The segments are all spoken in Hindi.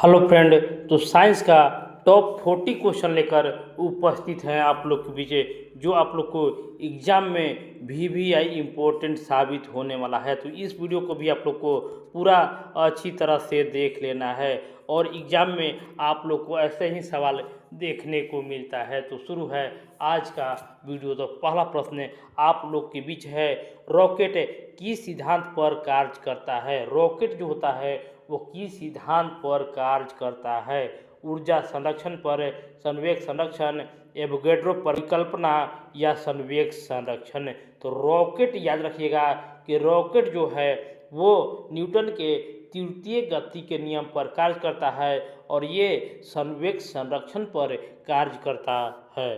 Hello friend. तो साइंस का टॉप 40 क्वेश्चन लेकर उपस्थित हैं आप लोग के बीच, जो आप लोग को एग्जाम में VVI इम्पोर्टेंट साबित होने वाला है। तो इस वीडियो को भी आप लोग को पूरा अच्छी तरह से देख लेना है और एग्जाम में आप लोग को ऐसे ही सवाल देखने को मिलता है। तो शुरू है आज का वीडियो। तो पहला प्रश्न आप लोग के बीच है, रॉकेट किस सिद्धांत पर कार्य करता है? रॉकेट जो होता है वो किस सिद्धांत पर कार्य करता है? ऊर्जा संरक्षण पर, संवेग संरक्षण, एवोगैड्रो परिकल्पना या संवेग संरक्षण। तो रॉकेट याद रखिएगा कि रॉकेट जो है वो न्यूटन के तृतीय गति के नियम पर कार्य करता है और ये संवेग संरक्षण पर कार्य करता है।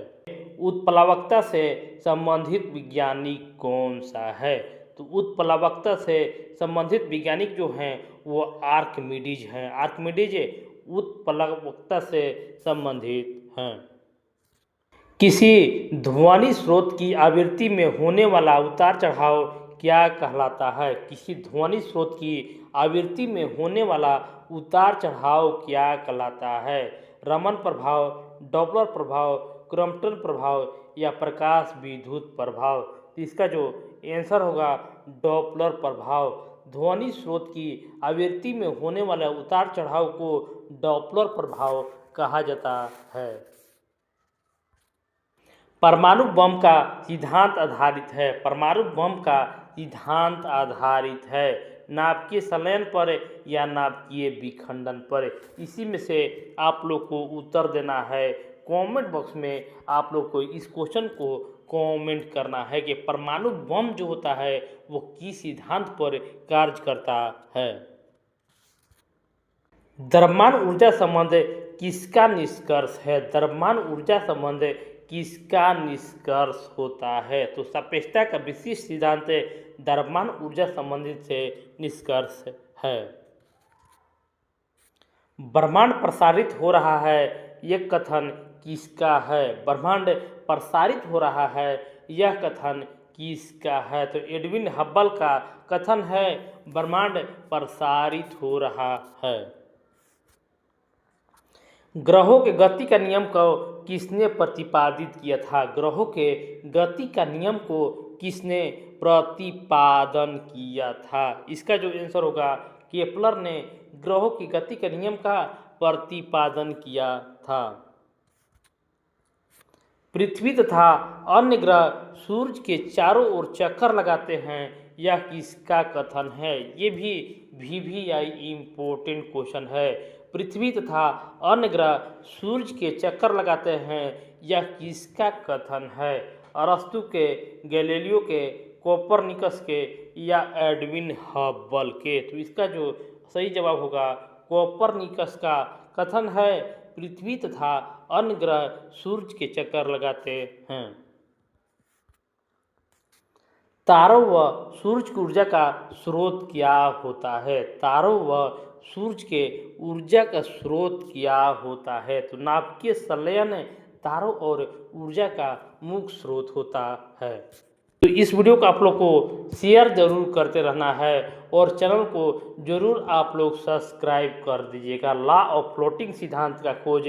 उत्प्लावकता से संबंधित वैज्ञानिक कौन सा है? तो उत्प्लावकता से संबंधित वैज्ञानिक जो हैं वो आर्किमिडीज हैं। आर्किमिडीज उत्प्लावकता से संबंधित हैं। किसी ध्वनि स्रोत की आवृत्ति में होने वाला उतार चढ़ाव क्या कहलाता है? किसी ध्वनि स्रोत की आवृत्ति में होने वाला उतार चढ़ाव क्या कहलाता है? रमन प्रभाव, डॉपलर प्रभाव, क्रॉम्पटन प्रभाव या प्रकाश विद्युत प्रभाव। तो इसका जो आंसर होगा डॉपलर प्रभाव। ध्वनि स्रोत की आवृत्ति में होने वाले उतार चढ़ाव को डॉपलर प्रभाव कहा जाता है। परमाणु बम का सिद्धांत आधारित है। परमाणु बम का सिद्धांत आधारित है नाभिकीय संलयन पर या नाभिकीय विखंडन पर। इसी में से आप लोग को उत्तर देना है। कमेंट बॉक्स में आप लोग को इस क्वेश्चन को कमेंट करना है कि परमाणु बम जो होता है वो किस सिद्धांत पर कार्य करता है। द्रव्यमान ऊर्जा संबंध किसका निष्कर्ष है? द्रव्यमान ऊर्जा संबंध किसका निष्कर्ष होता है? तो सापेक्षता का विशिष्ट सिद्धांत द्रव्यमान ऊर्जा संबंधित से निष्कर्ष है। ब्रह्मांड प्रसारित हो रहा है, यह कथन किसका है? ब्रह्मांड प्रसारित हो रहा है, यह कथन किसका है? तो एडविन हब्बल का कथन है ब्रह्मांड प्रसारित हो रहा है। ग्रहों के गति का नियम को किसने प्रतिपादित किया था? ग्रहों के गति का नियम को किसने प्रतिपादन किया था? इसका जो आंसर होगा केपलर ने ग्रहों की गति के नियम का प्रतिपादन किया था। पृथ्वी तथा अन्य ग्रह सूर्य के चारों ओर चक्कर लगाते हैं, यह किसका कथन है? ये भी VVI इम्पोर्टेंट क्वेश्चन है। पृथ्वी तथा अन्य ग्रह सूर्य के चक्कर लगाते हैं, यह किसका कथन है? अरस्तु के, गैलीलियो के, कोपरनिकस के या एडविन हब्बल के? तो इसका जो सही जवाब होगा कोपरनिकस का कथन है पृथ्वी तथा अन्य ग्रह सूर्य के चक्कर लगाते हैं। तारों व सूर्य की ऊर्जा का स्रोत क्या होता है? तारों व सूर्य के ऊर्जा का स्रोत क्या होता है? तो नाभिकीय संलयन तारों और ऊर्जा का मुख्य स्रोत होता है। तो इस वीडियो को आप लोग को शेयर जरूर करते रहना है और चैनल को जरूर आप लोग सब्सक्राइब कर दीजिएगा। लॉ ऑफ फ्लोटिंग सिद्धांत का खोज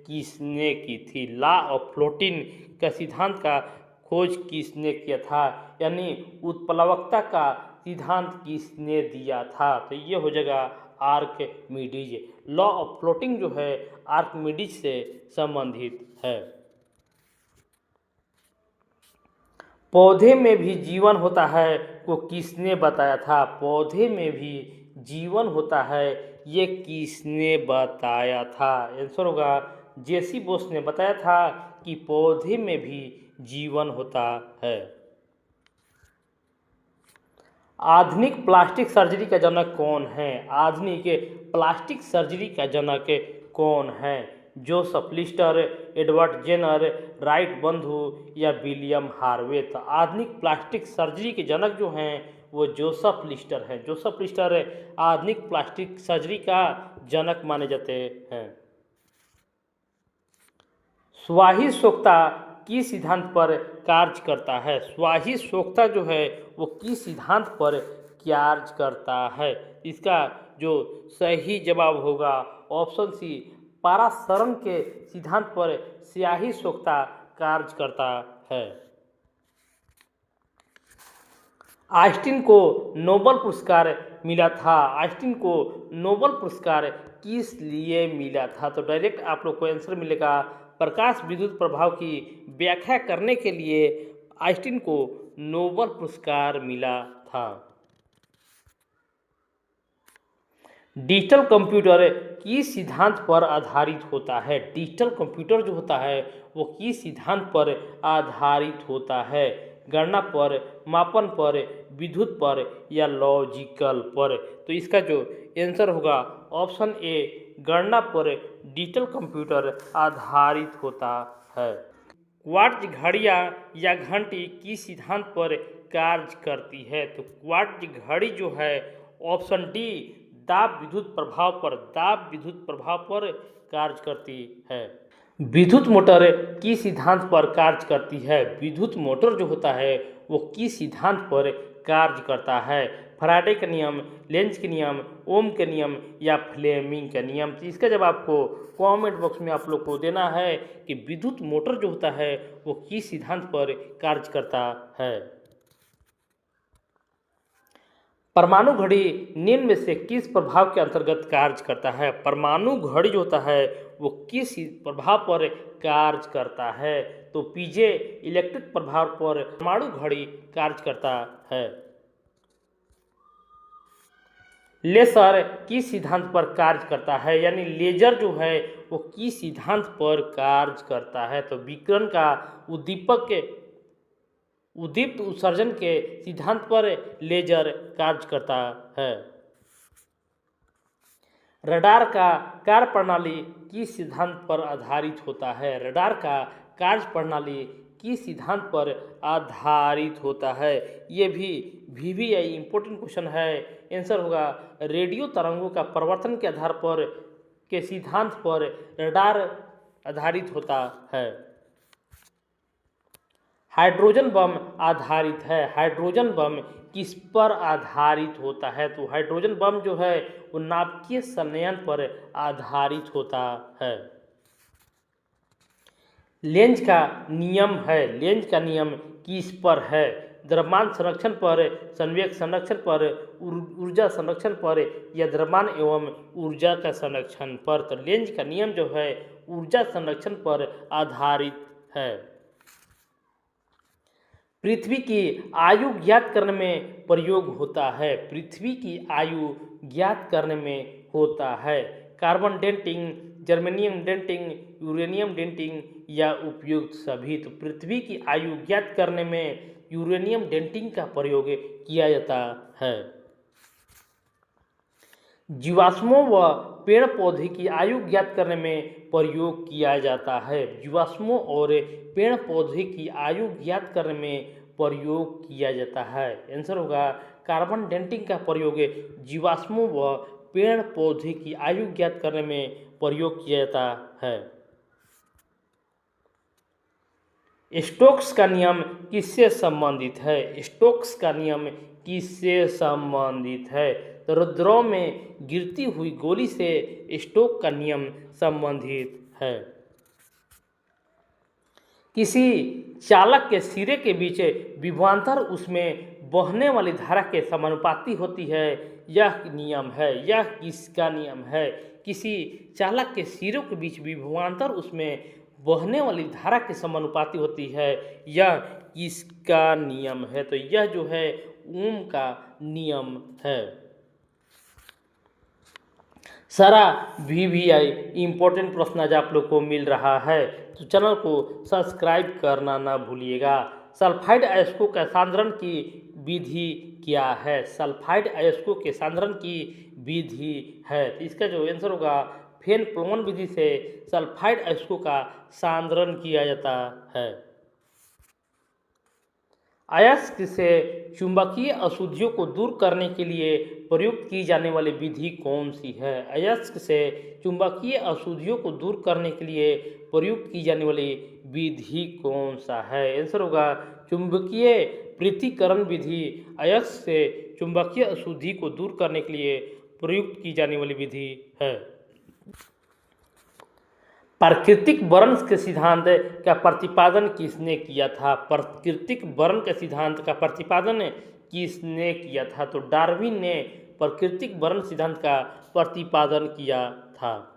किसने की थी? लॉ ऑफ फ्लोटिंग का सिद्धांत का खोज किसने किया था? यानी उत्प्लावकता का सिद्धांत किसने दिया था? तो ये हो जाएगा आर्किमिडीज। लॉ ऑफ फ्लोटिंग जो है आर्किमिडीज से संबंधित है। पौधे में भी जीवन होता है को किसने बताया था? पौधे में भी जीवन होता है, ये किसने बताया था? आंसर होगा जेसी बोस ने बताया था कि पौधे में भी जीवन होता है। आधुनिक प्लास्टिक सर्जरी का जनक कौन है? आधुनिक प्लास्टिक सर्जरी का जनक कौन है? Joseph Lister, Edward Jenner, Wright बंधु या विलियम हार्वे? तो आधुनिक प्लास्टिक सर्जरी के जनक जो हैं वो जोसेफ लिस्टर हैं। जोसेफ लिस्टर आधुनिक प्लास्टिक सर्जरी का जनक माने जाते हैं। स्वाहिस्वोक्ता किस सिद्धांत पर कार्य करता है? स्वाहिस्वोक्ता जो है वो किस सिद्धांत पर कार्य करता है? इसका जो सही जवाब होगा ऑप्शन सी पारासरण के सिद्धांत पर स्याही सोखता कार्य करता है। आइंस्टीन को नोबेल पुरस्कार मिला था। आइंस्टीन को नोबेल पुरस्कार किस लिए मिला था? तो डायरेक्ट आप लोग को आंसर मिलेगा प्रकाश विद्युत प्रभाव की व्याख्या करने के लिए आइंस्टीन को नोबेल पुरस्कार मिला था। डिजिटल कंप्यूटर किस सिद्धांत पर आधारित होता है? डिजिटल कंप्यूटर जो होता है वो किस सिद्धांत पर आधारित होता है? गणना पर, मापन पर, विद्युत पर या लॉजिकल पर? तो इसका जो आंसर होगा ऑप्शन ए गणना पर डिजिटल कंप्यूटर आधारित होता है। क्वार्ट्ज घड़ियाँ या घंटी किस सिद्धांत पर कार्य करती है? तो क्वार्ट्ज घड़ी जो है ऑप्शन डी दाब विद्युत प्रभाव पर कार्य करती है। विद्युत मोटर किस सिद्धांत पर कार्य करती है? विद्युत मोटर जो होता है वो किस सिद्धांत पर कार्य करता है? फैराडे का नियम, लेंज के नियम, ओम के नियम या फ्लेमिंग का नियम? तो इसका जब आपको कमेंट बॉक्स में आप लोग को देना है कि विद्युत मोटर जो होता है वो किस सिद्धांत पर कार्य करता है। परमाणु घड़ी निम्न में से किस प्रभाव के अंतर्गत कार्य करता है? परमाणु घड़ी जो होता है वो किस प्रभाव पर कार्य करता है? तो पीजे इलेक्ट्रिक प्रभाव पर परमाणु घड़ी कार्य करता है। लेसर किस सिद्धांत पर कार्य करता है? यानी लेजर जो है वो किस सिद्धांत पर कार्य करता है? तो विकिरण का उद्दीप्त उत्सर्जन के सिद्धांत पर लेजर कार्य करता है। रडार का कार्य प्रणाली किस सिद्धांत पर आधारित होता है? रडार का कार्य प्रणाली किस सिद्धांत पर आधारित होता है? ये भी VVI इम्पोर्टेंट क्वेश्चन है। आंसर होगा रेडियो तरंगों का परिवर्तन के आधार पर के सिद्धांत पर रडार आधारित होता है। हाइड्रोजन बम आधारित है। हाइड्रोजन बम किस पर आधारित होता है? तो हाइड्रोजन बम जो है वो नाभिकीय संलयन पर आधारित होता है। लेंज का नियम किस पर है? द्रव्यमान संरक्षण पर, संवेग संरक्षण पर, ऊर्जा संरक्षण पर या द्रव्यमान एवं ऊर्जा का संरक्षण पर? तो लेंज का नियम जो है ऊर्जा संरक्षण पर आधारित है। पृथ्वी की आयु ज्ञात करने में प्रयोग होता है। पृथ्वी की आयु ज्ञात करने में होता है। Carbon dating, germanium dating, uranium dating या उपयुक्त सभी? तो पृथ्वी की आयु ज्ञात करने में यूरेनियम डेटिंग का प्रयोग किया जाता है। जीवाश्मों व पेड़ पौधे की आयु ज्ञात करने में प्रयोग किया जाता है। जीवाश्मों और पेड़ पौधे की आयु ज्ञात करने में प्रयोग किया जाता है। आंसर होगा कार्बन डेटिंग का प्रयोग जीवाश्मों व पेड़ पौधे की आयु ज्ञात करने में प्रयोग किया जाता है। स्टोक्स का नियम किससे संबंधित है? स्टोक्स का नियम किससे संबंधित है? तो रुद्रों में गिरती हुई गोली से स्टोक का नियम संबंधित है। किसी चालक के सिरे के बीच विभवांतर उसमें बहने वाली धारा के समानुपाती होती है, यह नियम है। यह किसका नियम है? किसी चालक के सिरों के बीच विभवांतर उसमें बहने वाली धारा के समानुपाती होती है, यह किसका नियम है? तो यह जो है ओम का नियम है। सारा VVI इम्पोर्टेंट प्रश्न आज आप लोग को मिल रहा है, तो चैनल को सब्सक्राइब करना ना भूलिएगा। सल्फाइड अयस्कों का सांद्रण की विधि क्या है? सल्फाइड अयस्कों के सांद्रण की विधि है, तो इसका जो आंसर होगा फेन प्लोवन विधि से सल्फाइड अयस्कों का सांद्रण किया जाता है। अयस्क से चुंबकीय अशुद्धियों को दूर करने के लिए प्रयुक्त की जाने वाली विधि कौन सी है? अयस्क से चुंबकीय अशुद्धियों को दूर करने के लिए प्रयुक्त की जाने वाली विधि कौन सा है? आंसर होगा चुंबकीय पृथक्करण विधि। अयस्क से चुंबकीय अशुद्धि को दूर करने के लिए प्रयुक्त की जाने वाली विधि है। प्राकृतिक वर्ण के सिद्धांत का प्रतिपादन किसने किया था? प्राकृतिक वर्ण के सिद्धांत का प्रतिपादन किसने किया था? तो डार्विन ने प्राकृतिक वर्ण सिद्धांत का प्रतिपादन किया था।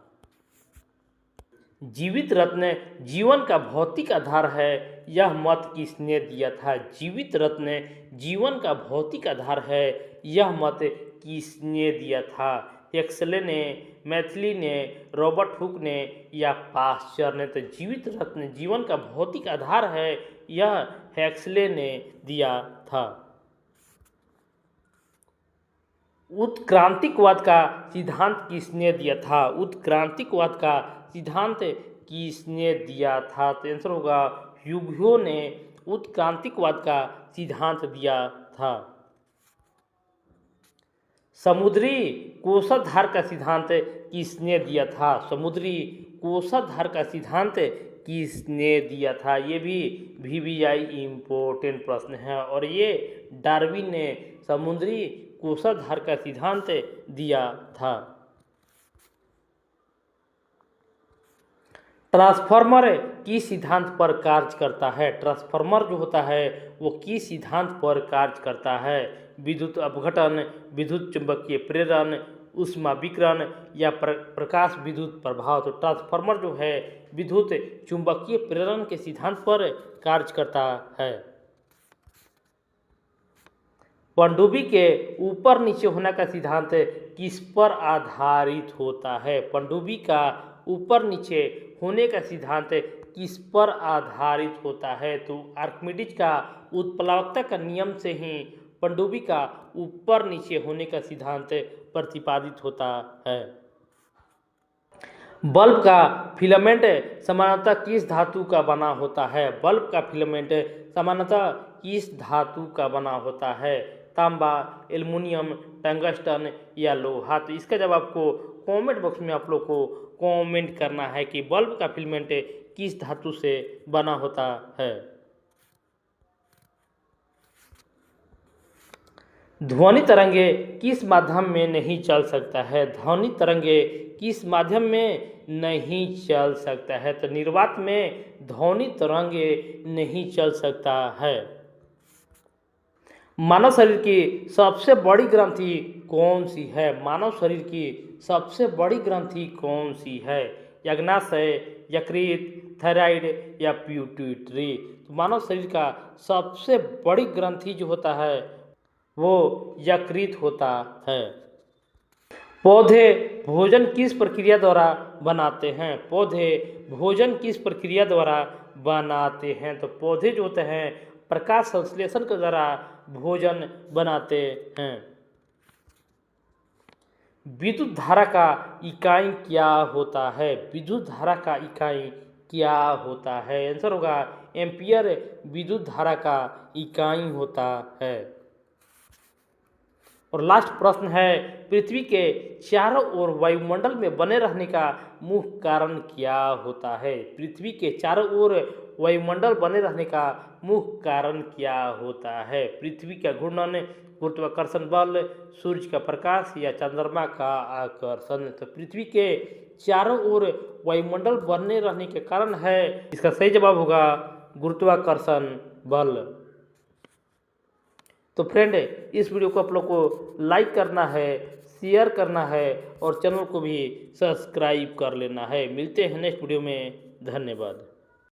जीवित रत्न जीवन का भौतिक आधार है, यह मत किसने दिया था? जीवित रत्न जीवन का भौतिक आधार है, यह मत किसने दिया था? एक्सले ने, मैथिली ने, रॉबर्ट हुक ने या पाश्चर ने? तो जीवित रत्न जीवन का भौतिक आधार है, यह हेक्सले ने दिया था। उत्क्रांतिकवाद का सिद्धांत किसने दिया था? उत्क्रांतिकवाद का सिद्धांत किसने दिया था? तो आंसर होगा ह्यूगो ने उत्क्रांतिकवाद का सिद्धांत दिया था। समुद्री कोषाधार का सिद्धांत किसने दिया था? समुद्री कोषाधार का सिद्धांत किसने दिया था? ये भी VVI इम्पोर्टेंट प्रश्न है और ये डार्विन ने समुद्री कोषाधार का सिद्धांत दिया था। ट्रांसफार्मर किस सिद्धांत पर कार्य करता है? ट्रांसफार्मर जो होता है वो किस सिद्धांत पर कार्य करता है? विद्युत अपघटन, विद्युत चुंबकीय प्रेरण, ऊष्मा विकिरण या प्रकाश विद्युत प्रभाव? तो ट्रांसफार्मर जो है विद्युत चुंबकीय प्रेरण के सिद्धांत पर कार्य करता है। पनडुब्बी के ऊपर नीचे होने का सिद्धांत किस पर आधारित होता है? पनडुब्बी का ऊपर नीचे होने का सिद्धांत किस पर आधारित होता है? तो आर्किमिडीज का उत्प्लावकता का नियम से ही पनडुब्बी का ऊपर नीचे होने का सिद्धांत प्रतिपादित होता है। बल्ब का फिलामेंट सामान्यतः किस धातु का बना होता है? बल्ब का फिलामेंट सामान्यतः किस धातु का बना होता है? तांबा, एल्युमिनियम, टंगस्टन या लोहा? तो इसका जवाब आपको कमेंट बॉक्स में आप लोग को कमेंट करना है कि बल्ब का फिलामेंट किस धातु से बना होता है। ध्वनि तरंगे किस माध्यम में नहीं चल सकता है? ध्वनि तरंगे किस माध्यम में नहीं चल सकता है? तो निर्वात में ध्वनि तरंगे नहीं चल सकता है। मानव शरीर की सबसे बड़ी ग्रंथि कौन सी है? मानव शरीर की सबसे बड़ी ग्रंथि कौन सी है? यज्ञाशय, यकृत, थायराइड या पिट्यूटरी? तो मानव शरीर का सबसे बड़ी ग्रंथि जो होता है वो यकृत होता है। पौधे भोजन किस प्रक्रिया द्वारा बनाते हैं? पौधे भोजन किस प्रक्रिया द्वारा बनाते हैं? तो पौधे जो होते हैं प्रकाश संश्लेषण के द्वारा भोजन बनाते हैं। विद्युत धारा का इकाई क्या होता है? विद्युत धारा का इकाई क्या होता है? आंसर होगा एम्पियर विद्युत धारा का इकाई होता है। और लास्ट प्रश्न है, पृथ्वी के चारों ओर वायुमंडल में बने रहने का मुख्य कारण क्या होता है? पृथ्वी के चारों ओर वायुमंडल बने रहने का मुख्य कारण क्या होता है? पृथ्वी का घूर्णन, गुरुत्वाकर्षण बल, सूर्य का प्रकाश या चंद्रमा का आकर्षण? तो पृथ्वी के चारों ओर वायुमंडल बने रहने के कारण है, इसका सही जवाब होगा गुरुत्वाकर्षण बल। तो फ्रेंड, इस वीडियो को आप लोग को लाइक करना है, शेयर करना है और चैनल को भी सब्सक्राइब कर लेना है। मिलते हैं नेक्स्ट वीडियो में। धन्यवाद।